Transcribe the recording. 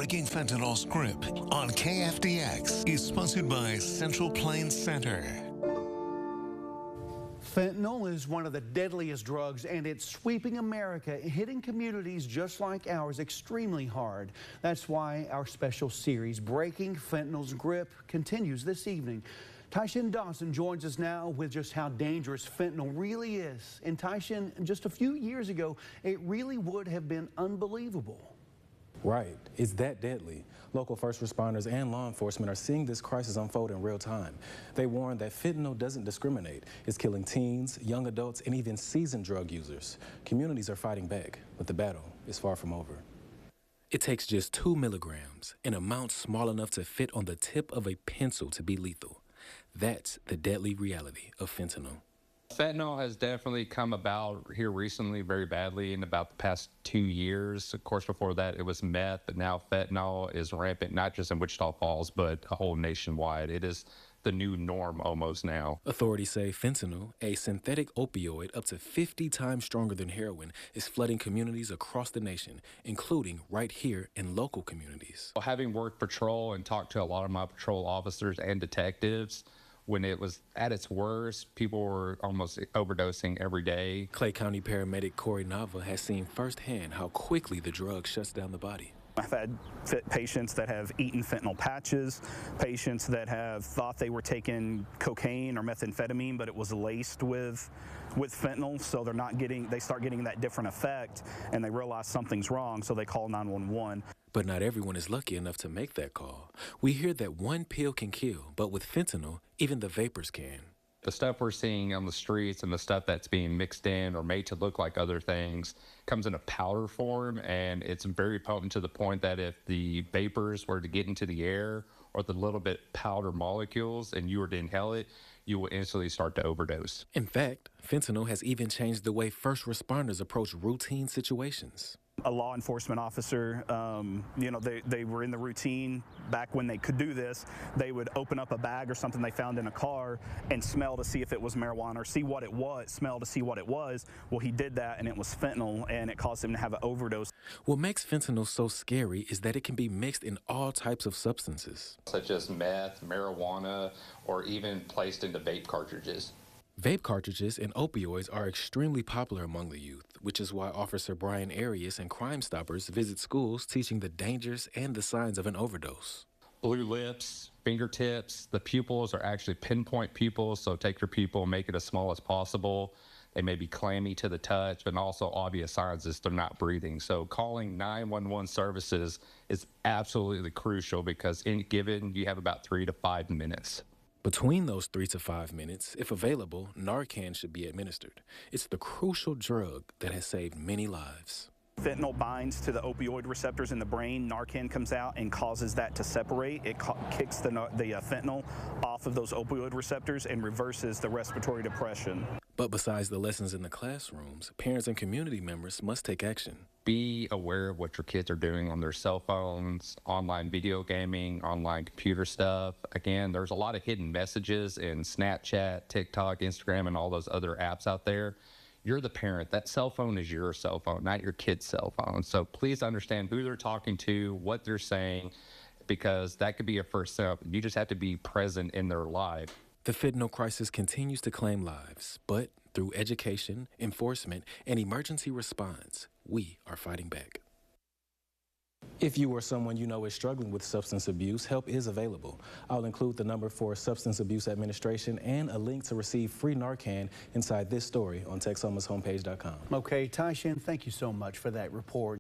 Breaking Fentanyl's Grip on KFDX is sponsored by Central Plains Center. Fentanyl is one of the deadliest drugs, and it's sweeping America, hitting communities just like ours extremely hard. That's why our special series, Breaking Fentanyl's Grip, continues this evening. Tyshin Dawson joins us now with just how dangerous fentanyl really is. And Tyshin, just a few years ago, it really would have been unbelievable. Right. It's that deadly. Local first responders and law enforcement are seeing this crisis unfold in real time. They warn that fentanyl doesn't discriminate. It's killing teens, young adults, and even seasoned drug users. Communities are fighting back, but the battle is far from over. It takes just 2 milligrams, an amount small enough to fit on the tip of a pencil to be lethal. That's the deadly reality of fentanyl. Fentanyl has definitely come about here recently very badly in about the past 2 years. Of course, before that, it was meth, but now fentanyl is rampant, not just in Wichita Falls, but a whole nationwide. It is the new norm almost now. Authorities say fentanyl, a synthetic opioid up to 50 times stronger than heroin, is flooding communities across the nation, including right here in local communities. Having worked patrol and talked to a lot of my patrol officers and detectives, when it was at its worst, people were almost overdosing every day. Clay County paramedic Corey Nava has seen firsthand how quickly the drug shuts down the body. I've had patients that have eaten fentanyl patches, patients that have thought they were taking cocaine or methamphetamine, but it was laced with fentanyl, so they start getting that different effect, and they realize something's wrong, so they call 911. But not everyone is lucky enough to make that call. We hear that one pill can kill, but with fentanyl, even the vapors can. The stuff we're seeing on the streets and the stuff that's being mixed in or made to look like other things comes in a powder form, and it's very potent to the point that if the vapors were to get into the air or the little bit powder molecules and you were to inhale it, you will instantly start to overdose. In fact, fentanyl has even changed the way first responders approach routine situations. A law enforcement officer, they were in the routine back when they could do this. They would open up a bag or something they found in a car and smell to see if it was marijuana or see what it was, smell to see what it was. Well, he did that and it was fentanyl, and it caused him to have an overdose. What makes fentanyl so scary is that it can be mixed in all types of substances, such as meth, marijuana, or even placed into vape cartridges. Vape cartridges and opioids are extremely popular among the youth, which is why Officer Brian Arias and Crime Stoppers visit schools teaching the dangers and the signs of an overdose. Blue lips, fingertips, the pupils are actually pinpoint pupils, so take your pupil and make it as small as possible. They may be clammy to the touch, but also obvious signs is they're not breathing. So calling 911 services is absolutely crucial because given you have about 3 to 5 minutes. Between those 3 to 5 minutes, if available, Narcan should be administered. It's the crucial drug that has saved many lives. Fentanyl binds to the opioid receptors in the brain. Narcan comes out and causes that to separate. It kicks the fentanyl off of those opioid receptors and reverses the respiratory depression. But besides the lessons in the classrooms, parents and community members must take action. Be aware of what your kids are doing on their cell phones, online video gaming, online computer stuff. Again, there's a lot of hidden messages in Snapchat, TikTok, Instagram, and all those other apps out there. You're the parent. That cell phone is your cell phone, not your kid's cell phone. So please understand who they're talking to, what they're saying, because that could be a first step. You just have to be present in their life. The fentanyl crisis continues to claim lives, but through education, enforcement, and emergency response, we are fighting back. If you or someone you know is struggling with substance abuse, help is available. I'll include the number for Substance Abuse Administration and a link to receive free Narcan inside this story on Texomashomepage.com. Okay, Tyshin, thank you so much for that report.